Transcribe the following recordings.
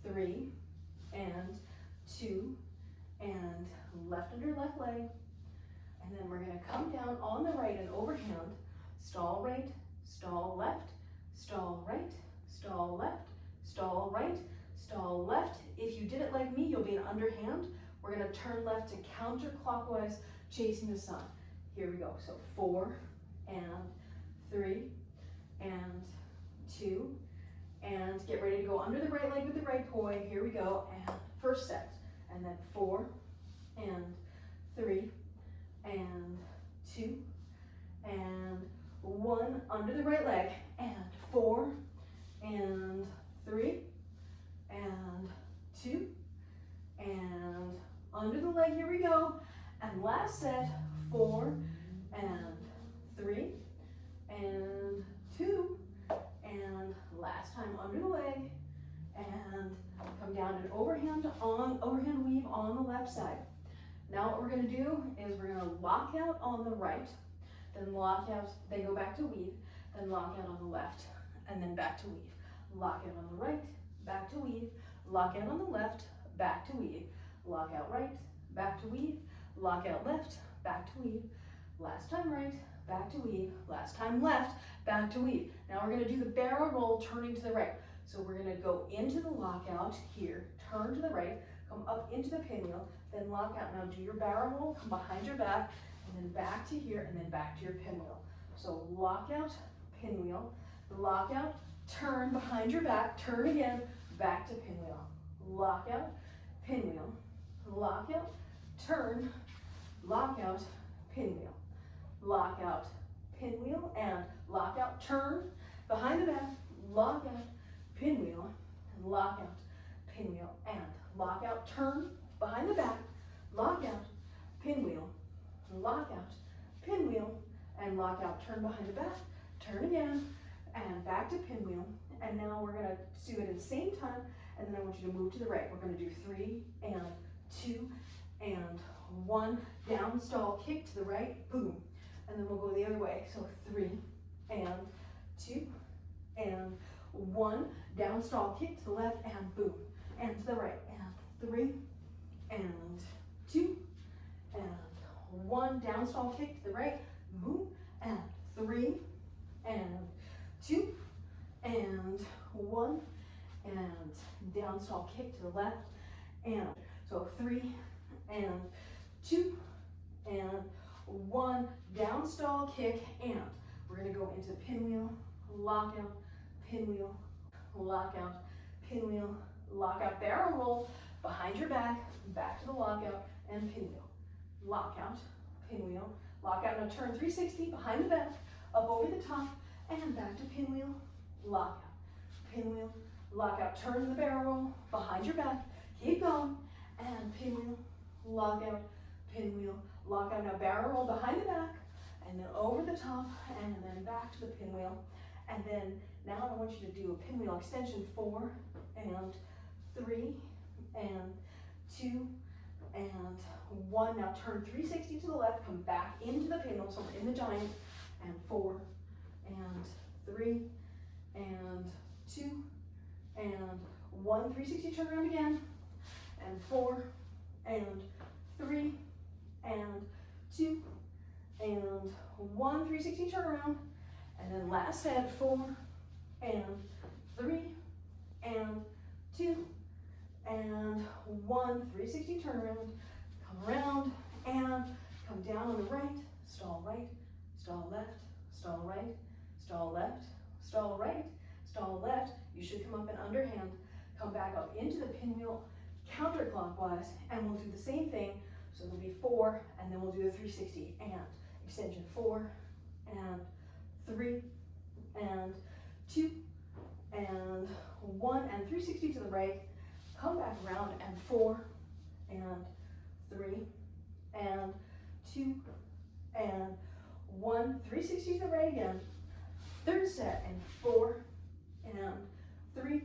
3, and 2, and left under left leg. And then we're gonna come down on the right and overhand, stall right, stall left, stall right, stall left, stall right, stall left. If you did it like me, you'll be an underhand. We're gonna turn left to counterclockwise, chasing the sun. Here we go, so 4, and 3, and 2, and get ready to go under the right leg with the right poi. Here we go, and first set, and then 4, and 3, and 2, and 1, under the right leg, and 4, and 3, and 2, and under the leg, here we go, and last set, 4, and 3, and 2, and last time under the leg, and come down and overhand weave on the left side. Now what we're gonna do is we're gonna lock out on the right, then lock out, then go back to weave, then lock out on the left, and then back to weave. Lock out on the right, back to weave, lock out on the left, back to weave, lock out right, back to weave, lock out left, back to weave, last time right, back to weave, last time left, back to weave. Now we're gonna do the barrel roll turning to the right. So we're gonna go into the lockout here, turn to the right, come up into the pinwheel, then lock out. Now do your barrel roll, come behind your back, and then back to here, and then back to your pinwheel. So lockout, pinwheel, lockout, turn behind your back, turn again, back to pinwheel. Lockout, pinwheel, lockout, turn, lockout, pinwheel, lockout, pinwheel, and lockout, turn, behind the back, lockout, pinwheel, and lockout, pinwheel, and lockout, turn, behind the back, lockout, pinwheel, lockout, pinwheel, and lockout, turn behind the back, turn again, and back to pinwheel. And now we're gonna do it at the same time, and then I want you to move to the right. We're gonna do 3, and 2, and 1, down, stall, kick to the right, boom. And then we'll go the other way. So 3, and 2, and 1, down, stall, kick to the left, and boom. And to the right, and 3, and 2, and 1, down, stall, kick to the right, boom, and 3, and 2, and 1, and down, stall, kick to the left, and so 3, and 2, and 1, down, stall, kick, and we're gonna go into pinwheel, lockout, pinwheel, lockout, pinwheel, lockout, barrel roll, behind your back, back to the lockout, and pinwheel, lockout, pinwheel, lockout, now turn 360, behind the back, up over the top, and back to pinwheel, lockout, pinwheel, lockout, turn the barrel roll, behind your back, keep going, and pinwheel, lockout, pinwheel, lockout, now barrel roll behind the back, and then over the top, and then back to the pinwheel, and then now I want you to do a pinwheel extension, 4, and 3, and 2, and 1, now turn 360 to the left, come back into the pinwheel, so we're in the giant, and 4, and 3, and 2, and 1, 360, turn around again, and 4, and 3, and 2, and 1, 360, turn around, and then last set, 4, and 3, and 2, and 1, 360, turn around, come around, and come down on the right, stall left, stall right, stall left, stall right, stall left. You should come up and underhand, come back up into the pinwheel, counterclockwise, and we'll do the same thing. So there'll be 4, and then we'll do the 360, and extension, 4, and 3, and 2, and 1, and 360 to the right, come back around, and 4, and 3, and 2, and 1, 360 to the right again, third set, and 4, and 3,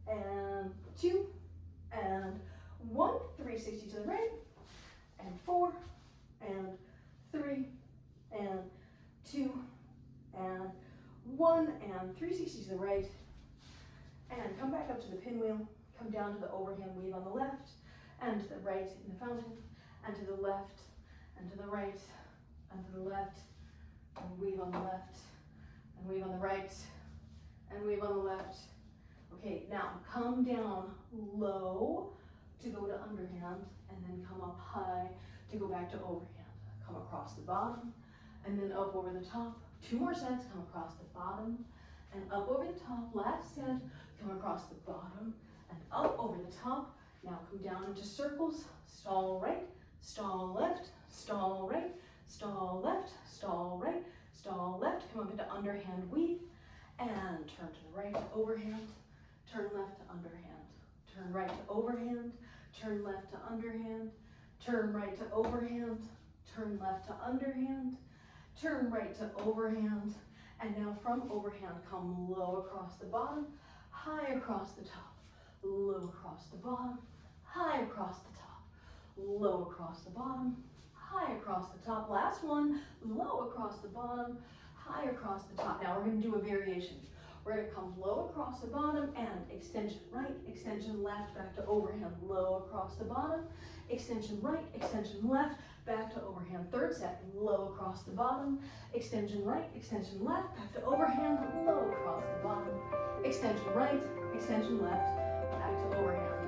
and 2, and 1, 360 to the right, and 4, and 3, and 2, and 1, and 360 to the right, and come back up to the pinwheel, come down to the overhand weave on the left, and to the right in the fountain, and to the left, and to the right, and to the left, and weave on the left, and weave on the right, and weave on the left. Okay, now come down low to go to underhand, and then come up high to go back to overhand. Come across the bottom, and then up over the top. 2 more sets, come across the bottom, and up over the top. Last set, come across the bottom, and up over the top. Now come down into circles, stall right, stall left, stall right, stall left, stall right, stall left. Come up into underhand weave, and turn to the right to overhand, turn left to underhand, turn right to overhand, turn left to underhand, turn right to overhand, turn left to underhand, turn right to overhand, and now from overhand, come low across the bottom, high across the top, low across the bottom, high across the top, low across the bottom, high across the top. Last one, low across the bottom, high across the top. Now we're going to do a variation. We're going to come low across the bottom and extension right, extension left, back to overhand, low across the bottom, extension right, extension left, back to overhand. Third set, low across the bottom, extension right, extension left, back to overhand, low across the bottom, extension right, extension left, back to overhand.